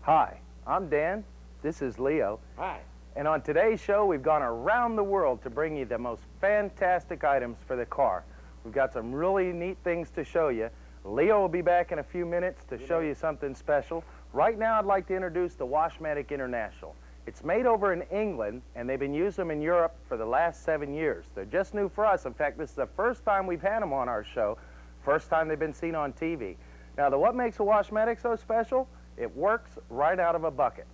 Hi, I'm Dan. This is Leo. Hi. And on today's show, we've gone around the world to bring you the most fantastic items for the car. We've got some really neat things to show you. Leo will be back in a few minutes to show you something special. Right now, I'd like to introduce the Wash-Matik International. It's made over in England, and they've been using them in Europe for the last 7 years. They're just new for us. In fact, this is the first time we've had them on our show, first time they've been seen on TV. Now, what makes a Wash-Matik so special? It works right out of a bucket.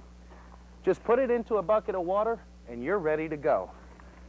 Just put it into a bucket of water, and you're ready to go.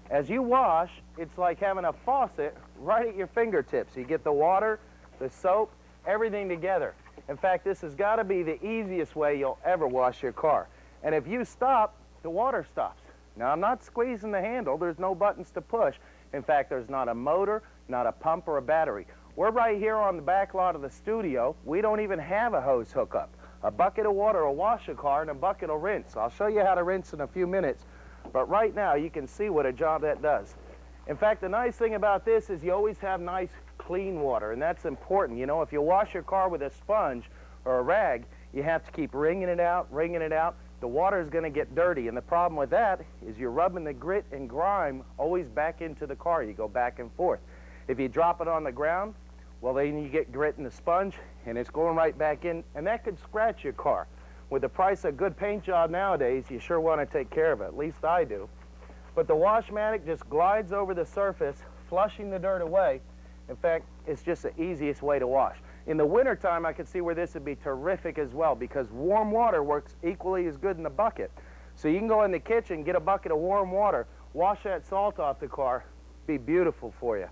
As you wash, it's like having a faucet right at your fingertips. You get the water, the soap, everything together. In fact, this has got to be the easiest way you'll ever wash your car. And if you stop, the water stops. Now, I'm not squeezing the handle. There's no buttons to push. In fact, there's not a motor, not a pump, or a battery. We're right here on the back lot of the studio. We don't even have a hose hookup. A bucket of water will wash a car, and a bucket will rinse. I'll show you how to rinse in a few minutes. But right now, you can see what a job that does. In fact, the nice thing about this is you always have nice, clean water, and that's important. You know, if you wash your car with a sponge or a rag, you have to keep wringing it out, wringing it out. The water is going to get dirty, and the problem with that is you're rubbing the grit and grime always back into the car. You go back and forth. If you drop it on the ground, well, then you get grit in the sponge, and it's going right back in, and that could scratch your car. With the price of a good paint job nowadays, you sure want to take care of it. At least I do. But the Wash-Matik just glides over the surface, flushing the dirt away. In fact, it's just the easiest way to wash. In the wintertime, I could see where this would be terrific as well, because warm water works equally as good in the bucket. So you can go in the kitchen, get a bucket of warm water, wash that salt off the car, be beautiful for you.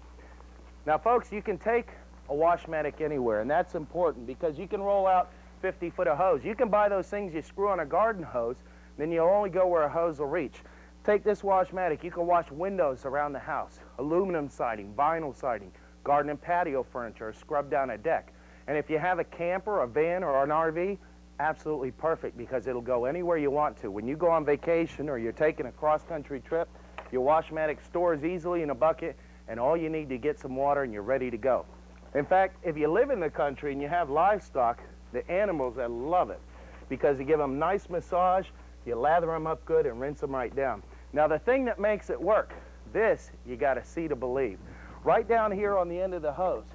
Now, folks, you can take a Wash-Matik anywhere, and that's important because you can roll out 50 foot of hose. You can buy those things you screw on a garden hose, then you'll only go where a hose will reach. Take this Wash-Matik. You can wash windows around the house, aluminum siding, vinyl siding, garden and patio furniture, or scrub down a deck. And if you have a camper, a van, or an RV, absolutely perfect because it'll go anywhere you want to. When you go on vacation or you're taking a cross-country trip, your Wash-Matik stores easily in a bucket, and all you need to get some water and you're ready to go. In fact, if you live in the country and you have livestock, the animals that love it because you give them nice massage, you lather them up good and rinse them right down. Now, the thing that makes it work, this you got to see to believe. Right down here on the end of the hose,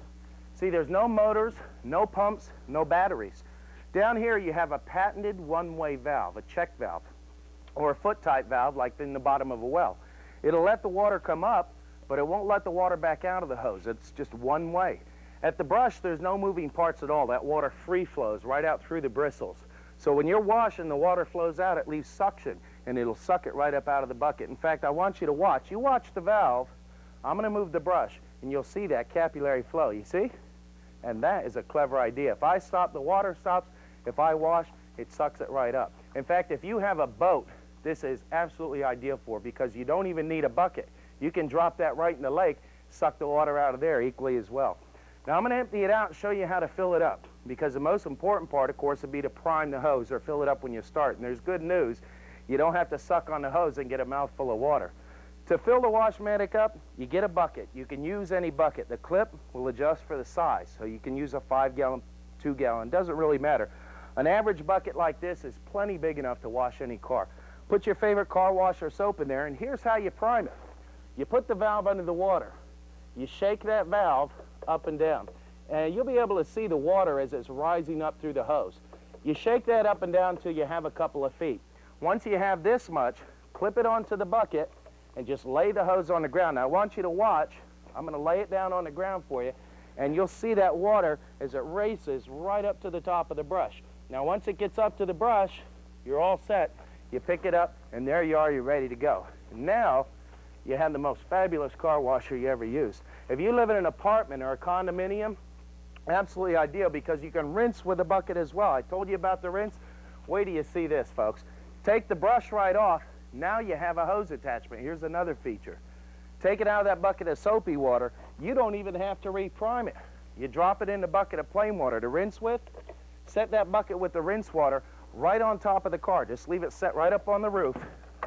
see there's no motors, no pumps, no batteries. Down here you have a patented one-way valve, a check valve, or a foot-type valve like in the bottom of a well. It'll let the water come up, but it won't let the water back out of the hose. It's just one way. At the brush, there's no moving parts at all. That water free flows right out through the bristles. So when you're washing, the water flows out, it leaves suction, and it'll suck it right up out of the bucket. In fact, I want you to watch. You watch the valve. I'm going to move the brush, and you'll see that capillary flow. You see? And that is a clever idea. If I stop, the water stops. If I wash, it sucks it right up. In fact, if you have a boat, this is absolutely ideal for because you don't even need a bucket. You can drop that right in the lake, suck the water out of there equally as well. Now, I'm going to empty it out and show you how to fill it up because the most important part, of course, would be to prime the hose or fill it up when you start. And there's good news. You don't have to suck on the hose and get a mouthful of water. To fill the Wash-Matik up, you get a bucket. You can use any bucket. The clip will adjust for the size. So you can use a 5-gallon, 2-gallon. Doesn't really matter. An average bucket like this is plenty big enough to wash any car. Put your favorite car wash or soap in there, and here's how you prime it. You put the valve under the water. You shake that valve up and down, and you'll be able to see the water as it's rising up through the hose. You shake that up and down till you have a couple of feet. Once you have this much, clip it onto the bucket and just lay the hose on the ground. Now, I want you to watch. I'm going to lay it down on the ground for you, and you'll see that water as it races right up to the top of the brush. Now, once it gets up to the brush, you're all set. You pick it up, and there you are. You're ready to go. And now, you have the most fabulous car washer you ever used. If you live in an apartment or a condominium, absolutely ideal because you can rinse with a bucket as well. I told you about the rinse. Wait till you see this, folks. Take the brush right off. Now you have a hose attachment. Here's another feature. Take it out of that bucket of soapy water. You don't even have to reprime it. You drop it in the bucket of plain water to rinse with. Set that bucket with the rinse water right on top of the car. Just leave it set right up on the roof.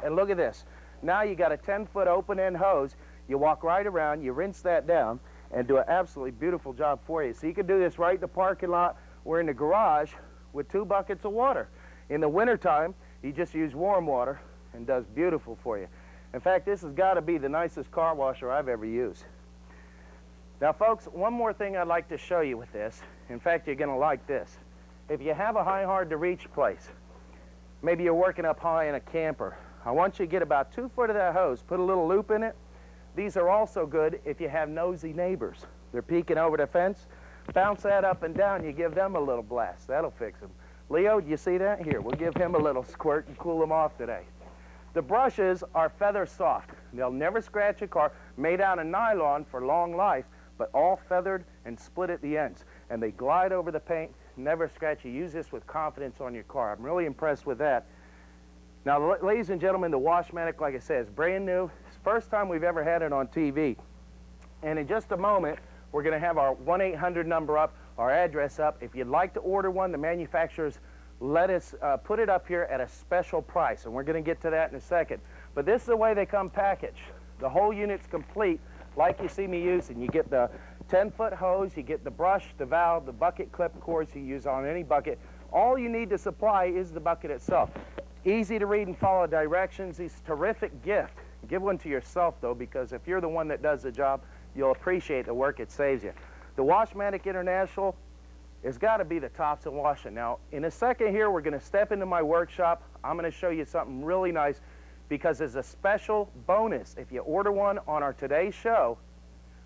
And look at this. Now you got a 10-foot open-end hose. You walk right around, you rinse that down, and do an absolutely beautiful job for you. So you can do this right in the parking lot or in the garage with 2 buckets of water. In the wintertime, you just use warm water and does beautiful for you. In fact, this has got to be the nicest car washer I've ever used. Now, folks, one more thing I'd like to show you with this. In fact, you're going to like this. If you have a high, hard-to-reach place, maybe you're working up high in a camper, I want you to get about 2 foot of that hose, put a little loop in it. These are also good if you have nosy neighbors. They're peeking over the fence. Bounce that up and down, you give them a little blast. That'll fix them. Leo, do you see that? Here, we'll give him a little squirt and cool him off today. The brushes are feather soft. They'll never scratch a car, made out of nylon for long life, but all feathered and split at the ends. And they glide over the paint, never scratch. You use this with confidence on your car. I'm really impressed with that. Now, ladies and gentlemen, the Wash-Matik, like I said, is brand new. It's the first time we've ever had it on TV. And in just a moment, we're going to have our 1-800 number up, our address up. If you'd like to order one, the manufacturers let us put it up here at a special price, and we're going to get to that in a second. But this is the way they come packaged. The whole unit's complete, like you see me using. You get the 10-foot hose, you get the brush, the valve, the bucket clip cords you use on any bucket. All you need to supply is the bucket itself. Easy to read and follow directions. It's a terrific gift. Give one to yourself, though, because if you're the one that does the job, you'll appreciate the work it saves you. The Wash-Matik International has got to be the tops in washing. Now, in a second here, we're going to step into my workshop. I'm going to show you something really nice because as a special bonus, if you order one on our today's show,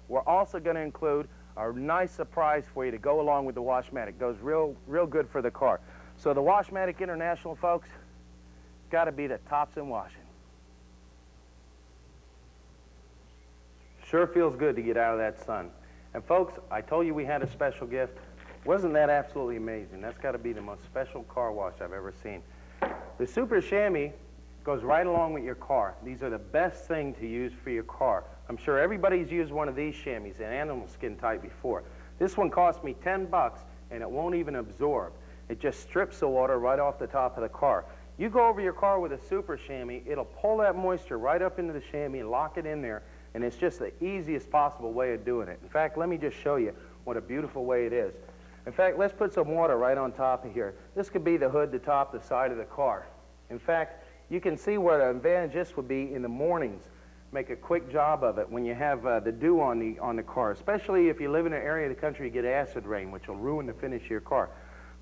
we're also going to include a nice surprise for you to go along with the Wash-Matik. Goes real good for the car. So the Wash-Matik International, folks, got to be the tops in washing. Sure feels good to get out of that sun. And folks, I told you we had a special gift. Wasn't that absolutely amazing? That's got to be the most special car wash I've ever seen. The Super Chamois goes right along with your car. These are the best thing to use for your car. I'm sure everybody's used one of these chamois in animal skin type before. This one cost me 10 bucks and it won't even absorb. It just strips the water right off the top of the car. You go over your car with a Super Chamois, it'll pull that moisture right up into the chamois and lock it in there, and it's just the easiest possible way of doing it. In fact, let me just show you what a beautiful way it is. In fact, let's put some water right on top of here. This could be the hood, the top, the side of the car. In fact, you can see what an advantage this would be in the mornings. Make a quick job of it when you have the dew on the car, especially if you live in an area of the country you get acid rain, which will ruin the finish of your car.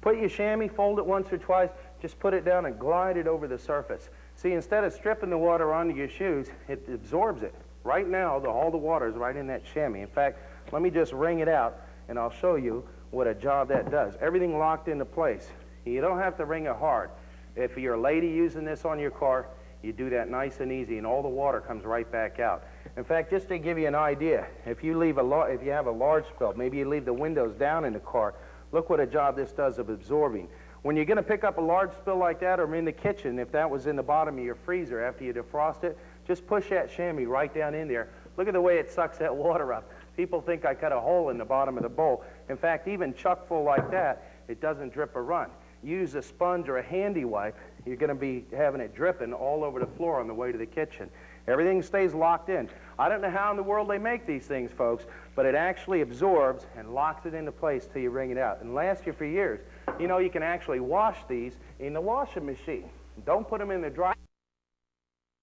Put your chamois, fold it once or twice, just put it down and glide it over the surface. See, instead of stripping the water onto your shoes, it absorbs it. Right now, all the water is right in that chamois. In fact, let me just wring it out, and I'll show you what a job that does. Everything locked into place. You don't have to wring it hard. If you're a lady using this on your car, you do that nice and easy, and all the water comes right back out. In fact, just to give you an idea, if you have a large spill, maybe you leave the windows down in the car, look what a job this does of absorbing. When you're going to pick up a large spill like that, or in the kitchen, if that was in the bottom of your freezer after you defrost it, just push that chamois right down in there. Look at the way it sucks that water up. People think I cut a hole in the bottom of the bowl. In fact, even chuck full like that, it doesn't drip or run. Use a sponge or a handy wipe, you're going to be having it dripping all over the floor on the way to the kitchen. Everything stays locked in. I don't know how in the world they make these things, folks, but it actually absorbs and locks it into place till you wring it out. And lasts you for years. You know, you can actually wash these in the washing machine. Don't put them in the dryer.